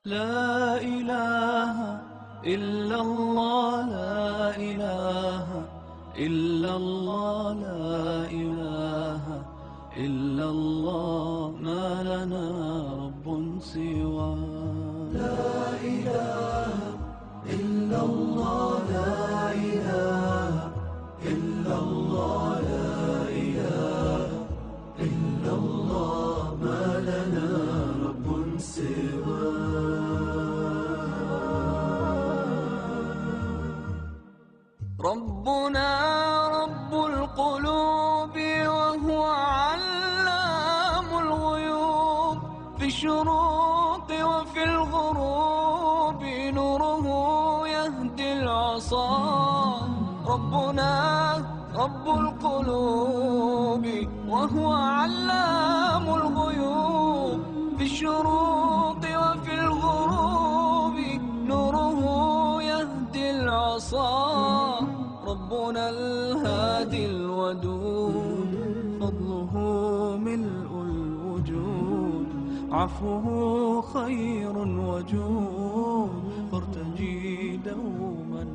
لا إله إلا الله، لا إله إلا الله، لا إله إلا الله، ما لنا رب سوى. لا إله إلا الله، لا إله إلا الله، لا إله إلا الله، ما لنا رب سوى. ربنا رب القلوب وهو علام الغيوب، في الشروق وفي الغروب نوره يهدي العصا. ربنا رب القلوب وهو علام الغيوب، في الشروق وفي الغروب نوره يهدي العصا. ربنا الهادي الودود، فضله ملء الوجود، عفوه خير وجود، فارتجي دوما